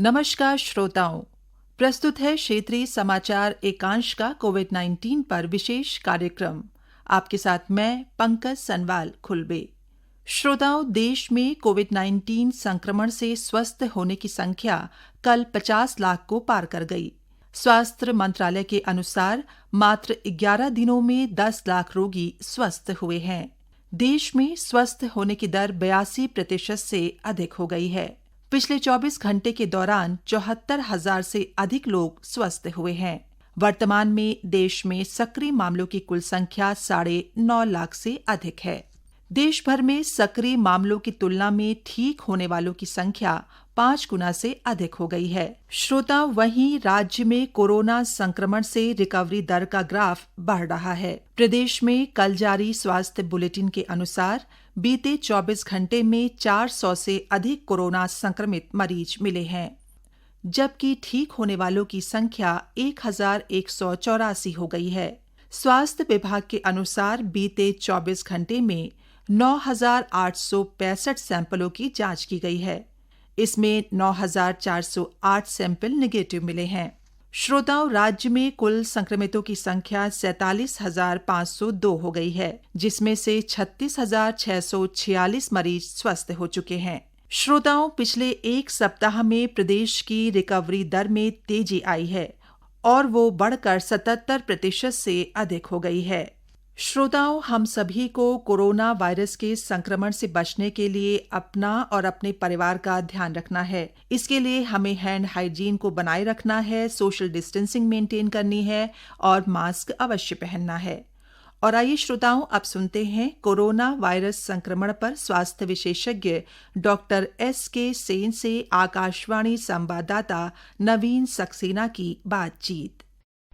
नमस्कार श्रोताओं, प्रस्तुत है क्षेत्रीय समाचार एकांश का कोविड-19 पर विशेष कार्यक्रम। आपके साथ मैं पंकज सनवाल खुलबे। श्रोताओं, देश में कोविड-19 संक्रमण से स्वस्थ होने की संख्या कल 50 लाख को पार कर गई। स्वास्थ्य मंत्रालय के अनुसार मात्र 11 दिनों में 10 लाख रोगी स्वस्थ हुए हैं। देश में स्वस्थ होने की दर 82% से अधिक हो गई है। पिछले 24 घंटे के दौरान 74,000 से अधिक लोग स्वस्थ हुए हैं। वर्तमान में देश में सक्रिय मामलों की कुल संख्या 9.5 लाख से अधिक है। देश भर में सक्रिय मामलों की तुलना में ठीक होने वालों की संख्या 5 गुना से अधिक हो गई है। श्रोता, वहीं राज्य में कोरोना संक्रमण से रिकवरी दर का ग्राफ बढ़ रहा है। प्रदेश में कल जारी स्वास्थ्य बुलेटिन के अनुसार बीते 24 घंटे में 400 से अधिक कोरोना संक्रमित मरीज मिले हैं, जबकि ठीक होने वालों की संख्या 1,184 हो गई है। स्वास्थ्य विभाग के अनुसार बीते 24 घंटे में 9,865 सैंपलों की जांच की गई है। इसमें 9,408 सैंपल नेगेटिव मिले हैं। श्रोताओं, राज्य में कुल संक्रमितों की संख्या 47,502 हो गई है, जिसमें से 36,646 मरीज स्वस्थ हो चुके हैं। श्रोताओं, पिछले एक सप्ताह में प्रदेश की रिकवरी दर में तेजी आई है और वो बढ़कर 77% से अधिक हो गई है। श्रोताओं, हम सभी को कोरोना वायरस के संक्रमण से बचने के लिए अपना और अपने परिवार का ध्यान रखना है। इसके लिए हमें हैंड हाइजीन को बनाए रखना है, सोशल डिस्टेंसिंग मेंटेन करनी है और मास्क अवश्य पहनना है। और आइए श्रोताओं, अब सुनते हैं कोरोना वायरस संक्रमण पर स्वास्थ्य विशेषज्ञ डॉक्टर SK सेन से आकाशवाणी संवाददाता नवीन सक्सेना की बातचीत।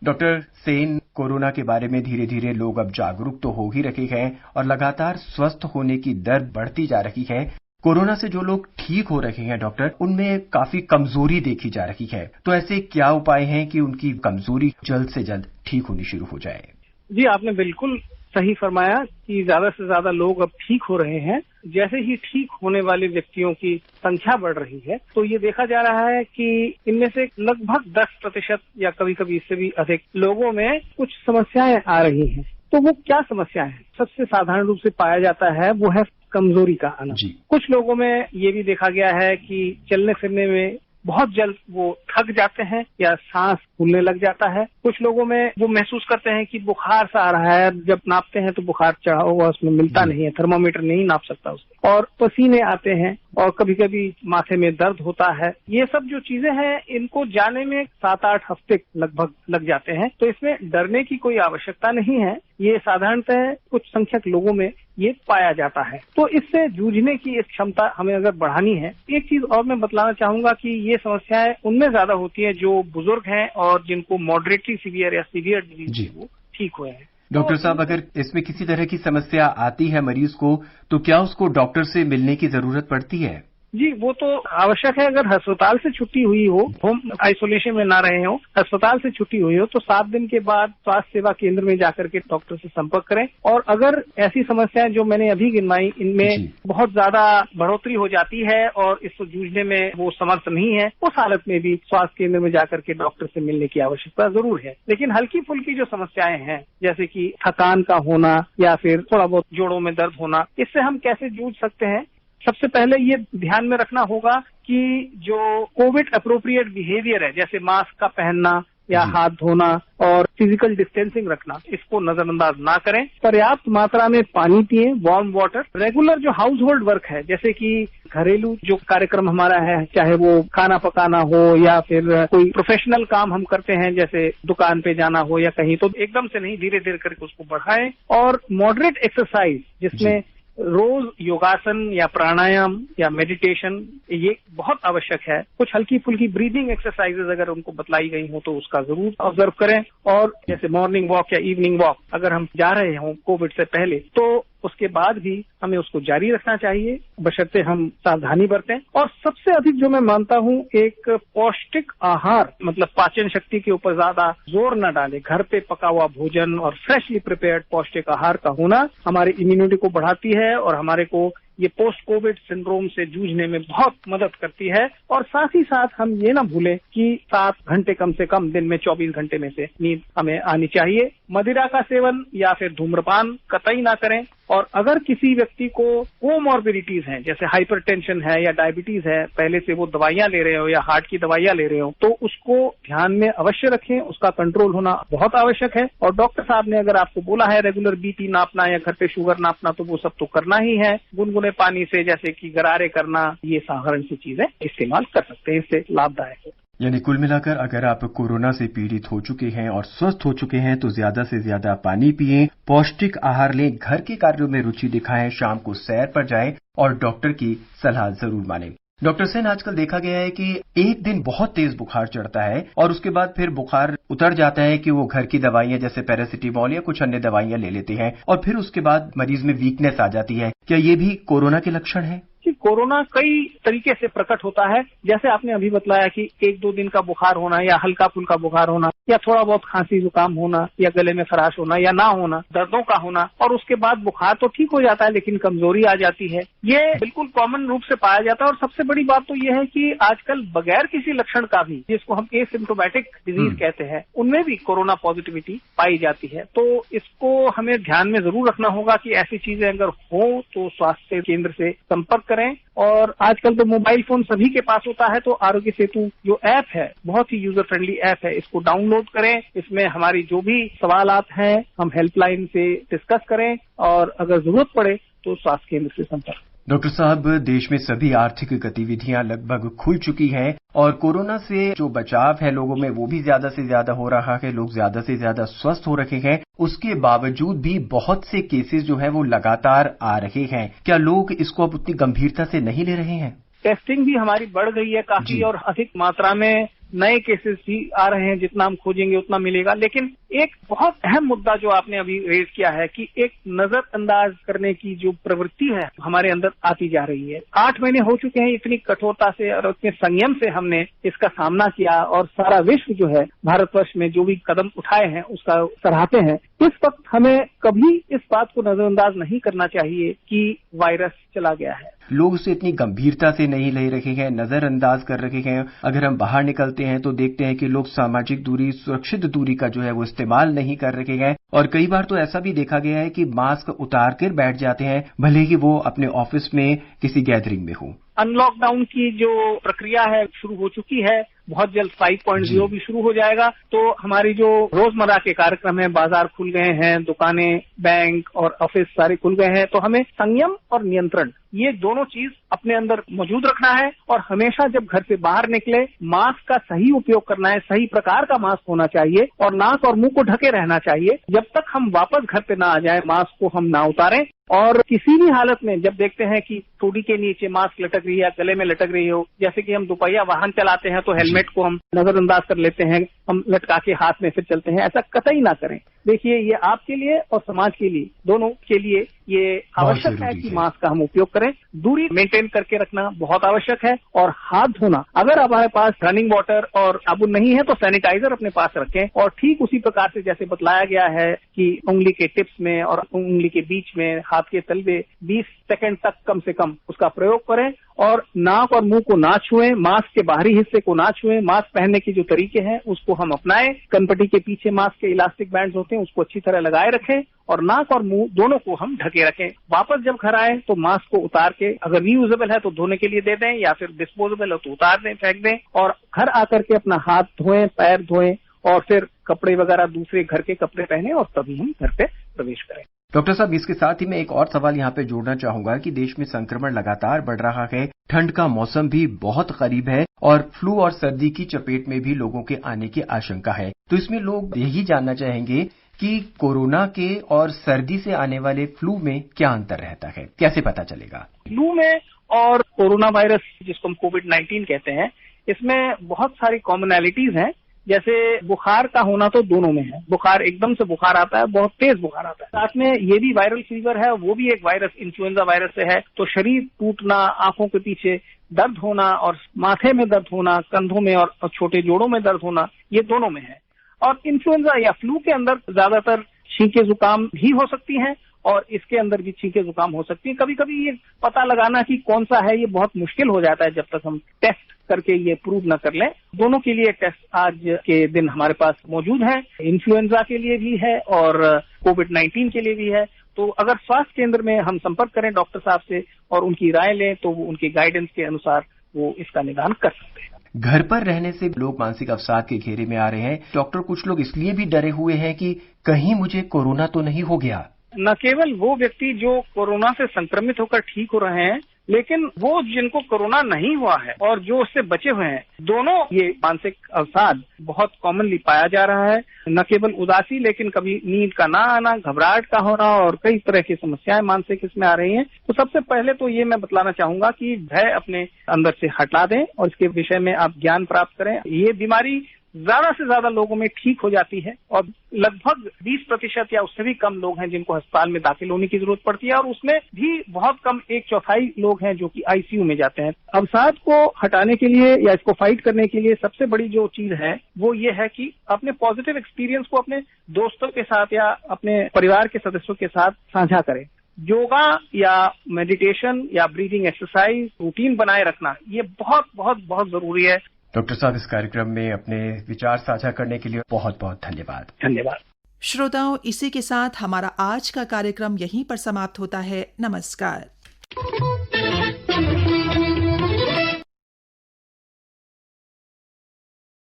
डॉक्टर सेन, कोरोना के बारे में धीरे धीरे लोग अब जागरूक तो हो ही रहे हैं और लगातार स्वस्थ होने की दर बढ़ती जा रही है। कोरोना से जो लोग ठीक हो रहे हैं डॉक्टर, उनमें काफी कमजोरी देखी जा रही है। तो ऐसे क्या उपाय हैं कि उनकी कमजोरी जल्द से जल्द ठीक होनी शुरू हो जाए? जी, आपने बिल्कुल सही फरमाया कि ज्यादा से ज्यादा लोग अब ठीक हो रहे हैं। जैसे ही ठीक होने वाले व्यक्तियों की संख्या बढ़ रही है, तो ये देखा जा रहा है कि इनमें से लगभग 10% या कभी कभी इससे भी अधिक लोगों में कुछ समस्याएं आ रही हैं। तो वो क्या समस्याएं हैं? सबसे साधारण रूप से पाया जाता है वो है कमजोरी का आना। कुछ लोगों में ये भी देखा गया है कि चलने फिरने में बहुत जल्द वो थक जाते हैं या सांस फूलने लग जाता है। कुछ लोगों में वो महसूस करते हैं कि बुखार सा आ रहा है, जब नापते हैं तो बुखार चढ़ा हुआ उसमें मिलता नहीं है, थर्मोमीटर नहीं नाप सकता उसको, और पसीने आते हैं और कभी कभी माथे में दर्द होता है। ये सब जो चीजें हैं, इनको जाने में 7-8 हफ्ते लगभग लग जाते हैं। तो इसमें डरने की कोई आवश्यकता नहीं है। ये साधारणतः कुछ संख्यक लोगों में ये पाया जाता है। तो इससे जूझने की एक क्षमता हमें अगर बढ़ानी है। एक चीज और मैं बतलाना चाहूंगा कि ये समस्याएं उनमें ज्यादा होती है जो बुजुर्ग हैं और जिनको मॉडरेटली सीवियर या सीवियर डिजीज वो ठीक हुए हैं। डॉक्टर साहब, अगर इसमें किसी तरह की समस्या आती है मरीज को, तो क्या उसको डॉक्टर से मिलने की जरूरत पड़ती है? जी, वो तो आवश्यक है। अगर अस्पताल से छुट्टी हुई हो, होम आइसोलेशन में ना रहे हो, अस्पताल से छुट्टी हुई हो, तो 7 दिन के बाद स्वास्थ्य सेवा केंद्र में जाकर के डॉक्टर से संपर्क करें। और अगर ऐसी समस्याएं जो मैंने अभी गिनवाई, इनमें बहुत ज्यादा बढ़ोतरी हो जाती है और इसको जूझने में वो समर्थ नहीं है, उस हालत में भी स्वास्थ्य केंद्र में जाकर के डॉक्टर से मिलने की आवश्यकता जरूर है। लेकिन हल्की फुल्की जो समस्याएं हैं, जैसे कि थकान का होना या फिर थोड़ा बहुत जोड़ों में दर्द होना, इससे हम कैसे जूझ सकते हैं? सबसे पहले ये ध्यान में रखना होगा कि जो कोविड अप्रोप्रिएट बिहेवियर है, जैसे मास्क का पहनना या हाथ धोना और फिजिकल डिस्टेंसिंग रखना, इसको नजरअंदाज ना करें। पर्याप्त मात्रा में पानी पिएं, वार्म वाटर। रेगुलर जो हाउस होल्ड वर्क है, जैसे कि घरेलू जो कार्यक्रम हमारा है, चाहे वो खाना पकाना हो या फिर कोई प्रोफेशनल काम हम करते हैं, जैसे दुकान पे जाना हो या कहीं, तो एकदम से नहीं, धीरे धीरे करके उसको बढ़ाएं। और मॉडरेट एक्सरसाइज, जिसमें रोज योगासन या प्राणायाम या मेडिटेशन, ये बहुत आवश्यक है। कुछ हल्की फुल्की ब्रीदिंग एक्सरसाइजेज अगर उनको बतलाई गई हो तो उसका जरूर ऑब्जर्व करें। और जैसे मॉर्निंग वॉक या इवनिंग वॉक अगर हम जा रहे हों कोविड से पहले, तो उसके बाद भी हमें उसको जारी रखना चाहिए, बशर्ते हम सावधानी बरतें। और सबसे अधिक जो मैं मानता हूँ, एक पौष्टिक आहार, मतलब पाचन शक्ति के ऊपर ज्यादा जोर न डालें। घर पे पका हुआ भोजन और फ्रेशली प्रिपेयर्ड पौष्टिक आहार का होना हमारी इम्यूनिटी को बढ़ाती है और हमारे को ये पोस्ट कोविड सिंड्रोम से जूझने में बहुत मदद करती है। और साथ ही साथ हम ये ना भूलें कि 7 घंटे कम से कम दिन में 24 घंटे में से नींद हमें आनी चाहिए। मदिरा का सेवन या फिर धूम्रपान कतई ना करें। और अगर किसी व्यक्ति को कोमॉर्बिडिटीज हैं, जैसे हाइपरटेंशन है या डायबिटीज है, पहले से वो दवाइयां ले रहे हो या हार्ट की दवाइयां ले रहे हो, तो उसको ध्यान में अवश्य रखें। उसका कंट्रोल होना बहुत आवश्यक है। और डॉक्टर साहब ने अगर आपको बोला है रेगुलर बीपी नापना या घर पे शुगर नापना, तो वो सब तो करना ही है। गुनगुने पानी से जैसे कि गरारे करना, ये साधारण सी चीजें इस्तेमाल कर सकते हैं, इससे लाभदायक है। यानी कुल मिलाकर अगर आप कोरोना से पीड़ित हो चुके हैं और स्वस्थ हो चुके हैं तो ज्यादा से ज्यादा पानी पिएं, पौष्टिक आहार लें, घर के कार्यों में रुचि दिखाएं, शाम को सैर पर जाएं और डॉक्टर की सलाह जरूर मानें। डॉक्टर सेन, आजकल देखा गया है कि एक दिन बहुत तेज बुखार चढ़ता है और उसके बाद फिर बुखार उतर जाता है कि वो घर की दवाइयां जैसे पैरासिटामोल या कुछ अन्य दवाइयां ले लेते हैं और फिर उसके बाद मरीज में वीकनेस आ जाती है। क्या ये भी कोरोना के लक्षण है? कि कोरोना कई तरीके से प्रकट होता है। जैसे आपने अभी बतलाया कि 1-2 दिन का बुखार होना या हल्का फुल्का बुखार होना या थोड़ा बहुत खांसी जुकाम होना या गले में खराश होना या ना होना, दर्दों का होना, और उसके बाद बुखार तो ठीक हो जाता है लेकिन कमजोरी आ जाती है। ये बिल्कुल कॉमन रूप से पाया जाता है। और सबसे बड़ी बात तो ये है कि आजकल बगैर किसी लक्षण का भी, जिसको हम एसिम्प्टोमेटिक डिजीज कहते हैं, उनमें भी कोरोना पॉजिटिविटी पाई जाती है। तो इसको हमें ध्यान में जरूर रखना होगा कि ऐसी चीजें अगर हो तो स्वास्थ्य केंद्र से संपर्क करें। और आजकल तो मोबाइल फोन सभी के पास होता है, तो आरोग्य सेतु जो ऐप है बहुत ही यूजर फ्रेंडली ऐप है, इसको डाउनलोड करें। इसमें हमारी जो भी सवालात हैं हम हेल्पलाइन से डिस्कस करें और अगर जरूरत पड़े तो स्वास्थ्य केंद्र से संपर्क। डॉक्टर साहब, देश में सभी आर्थिक गतिविधियां लगभग खुल चुकी हैं और कोरोना से जो बचाव है लोगों में वो भी ज्यादा से ज्यादा हो रहा है, लोग ज्यादा से ज्यादा स्वस्थ हो रहे हैं। उसके बावजूद भी बहुत से केसेस जो है वो लगातार आ रहे हैं। क्या लोग इसको अब उतनी गंभीरता से नहीं ले रहे हैं? टेस्टिंग भी हमारी बढ़ गई है काफी और अधिक मात्रा में नए केसेस भी आ रहे हैं। जितना हम खोजेंगे उतना मिलेगा। लेकिन एक बहुत अहम मुद्दा जो आपने अभी रेज किया है कि एक नजरअंदाज करने की जो प्रवृत्ति है हमारे अंदर आती जा रही है। 8 महीने हो चुके हैं इतनी कठोरता से और इतने संयम से हमने इसका सामना किया और सारा विश्व जो है भारतवर्ष में जो भी कदम उठाए हैं उसका सराहते हैं। इस वक्त हमें कभी इस बात को नजरअंदाज नहीं करना चाहिए कि वायरस चला गया है। लोग उसे इतनी गंभीरता से नहीं ले रहे हैं, नजरअंदाज कर रहे हैं। अगर हम बाहर निकलते हैं तो देखते हैं कि लोग सामाजिक दूरी, सुरक्षित दूरी का जो है वो इस्तेमाल नहीं कर रहे हैं और कई बार तो ऐसा भी देखा गया है कि मास्क उतार कर बैठ जाते हैं भले ही वो अपने ऑफिस में किसी गैदरिंग में हो। अनलॉकडाउन की जो प्रक्रिया है शुरू हो चुकी है। बहुत जल्द 5.0 भी शुरू हो जाएगा। तो हमारी जो रोजमर्रा के कार्यक्रम है, बाजार खुल गए हैं, दुकानें, बैंक और ऑफिस सारे खुल गए हैं। तो हमें संयम और नियंत्रण ये दोनों चीज अपने अंदर मौजूद रखना है और हमेशा जब घर से बाहर निकले मास्क का सही उपयोग करना है। सही प्रकार का मास्क होना चाहिए और नाक और मुंह को ढके रहना चाहिए। जब तक हम वापस घर पे ना आ जाए मास्क को हम ना उतारें। और किसी भी हालत में जब देखते हैं कि ठोड़ी के नीचे मास्क लटक रही है या गले में लटक रही हो, जैसे कि हम दोपहिया वाहन चलाते हैं तो हेलमेट को हम नजरअंदाज कर लेते हैं, हम लटका के हाथ में फिर चलते हैं, ऐसा कतई ना करें। देखिए ये आपके लिए और समाज के लिए, दोनों के लिए ये आवश्यक है कि मास्क का हम उपयोग करें। दूरी मेंटेन करके रखना बहुत आवश्यक है और हाथ धोना, अगर हमारे पास रनिंग वाटर और साबुन नहीं है तो सैनिटाइजर अपने पास रखें। और ठीक उसी प्रकार से जैसे बतलाया गया है कि उंगली के टिप्स में और उंगली के बीच में, हाथ के तलवे 20 सेकंड तक कम से कम उसका प्रयोग करें और नाक और मुंह को ना छुएं, मास्क के बाहरी हिस्से को ना छुएं। मास्क पहनने के जो तरीके हैं उसको हम अपनाएं। कनपट्टी के पीछे मास्क के इलास्टिक बैंड्स होते हैं उसको अच्छी तरह लगाए रखें और नाक और मुंह दोनों को हम ढके रखें। वापस जब घर आए तो मास्क को उतार के, अगर रीयूजेबल है तो धोने के लिए दे दें या फिर डिस्पोजेबल है तो उतार दें, फेंक दें और घर आकर के अपना हाथ धोएं, पैर धोएं और फिर कपड़े वगैरह दूसरे घर के कपड़े पहने और तभी हम घर पे प्रवेश करें। डॉक्टर साहब, इसके साथ ही मैं एक और सवाल यहाँ पे जोड़ना चाहूंगा कि देश में संक्रमण लगातार बढ़ रहा है, ठंड का मौसम भी बहुत करीब है और फ्लू और सर्दी की चपेट में भी लोगों के आने की आशंका है। तो इसमें लोग यही जानना चाहेंगे कि कोरोना के और सर्दी से आने वाले फ्लू में क्या अंतर रहता है, कैसे पता चलेगा? फ्लू में और कोरोना वायरस जिसको हम कोविड-19 कहते हैं, इसमें बहुत सारी कॉमनैलिटीज हैं। जैसे बुखार का होना तो दोनों में है। बुखार एकदम से बुखार आता है, बहुत तेज बुखार आता है। साथ में ये भी वायरल फीवर है, वो भी एक वायरस, इन्फ्लुएंजा वायरस से है। तो शरीर टूटना, आंखों के पीछे दर्द होना और माथे में दर्द होना, कंधों में और छोटे जोड़ों में दर्द होना, ये दोनों में है। और इन्फ्लुएंजा या फ्लू के अंदर ज्यादातर छींके जुकाम भी हो सकती हैं और इसके अंदर भी छींके जुकाम हो सकती है। कभी कभी ये पता लगाना कि कौन सा है ये बहुत मुश्किल हो जाता है जब तक हम टेस्ट करके ये प्रूव न कर लें। दोनों के लिए टेस्ट आज के दिन हमारे पास मौजूद है, इन्फ्लुएंजा के लिए भी है और कोविड-19 के लिए भी है। तो अगर स्वास्थ्य केंद्र में हम संपर्क करें डॉक्टर साहब से और उनकी राय लें तो वो उनकी गाइडेंस के अनुसार वो इसका निदान कर सकते हैं। घर पर रहने से लोग मानसिक अवसाद के घेरे में आ रहे हैं। डॉक्टर, कुछ लोग इसलिए भी डरे हुए हैं कि कहीं मुझे कोरोना तो नहीं हो गया। न केवल वो व्यक्ति जो कोरोना से संक्रमित होकर ठीक हो रहे हैं, लेकिन वो जिनको कोरोना नहीं हुआ है और जो उससे बचे हुए हैं, दोनों ये मानसिक अवसाद बहुत कॉमनली पाया जा रहा है। न केवल उदासी, लेकिन कभी नींद का ना आना, घबराहट का होना और कई तरह की समस्याएं मानसिक इसमें आ रही हैं। तो सबसे पहले तो ये मैं बतलाना चाहूंगा कि भय अपने अंदर से हटा दें और इसके विषय में आप ज्ञान प्राप्त करें। ये बीमारी ज्यादा से ज्यादा लोगों में ठीक हो जाती है और लगभग 20% या उससे भी कम लोग हैं जिनको अस्पताल में दाखिल होने की जरूरत पड़ती है और उसमें भी बहुत कम 1/4 लोग हैं जो कि आईसीयू में जाते हैं। अवसाद को हटाने के लिए या इसको फाइट करने के लिए सबसे बड़ी जो चीज है वो ये है कि अपने पॉजिटिव एक्सपीरियंस को अपने दोस्तों के साथ या अपने परिवार के सदस्यों के साथ साझा करें। योगा या मेडिटेशन या ब्रीदिंग एक्सरसाइज रूटीन बनाए रखना ये बहुत बहुत बहुत जरूरी है। डॉक्टर साहब, इस कार्यक्रम में अपने विचार साझा करने के लिए बहुत बहुत धन्यवाद। धन्यवाद। श्रोताओं, इसी के साथ हमारा आज का कार्यक्रम यहीं पर समाप्त होता है। नमस्कार।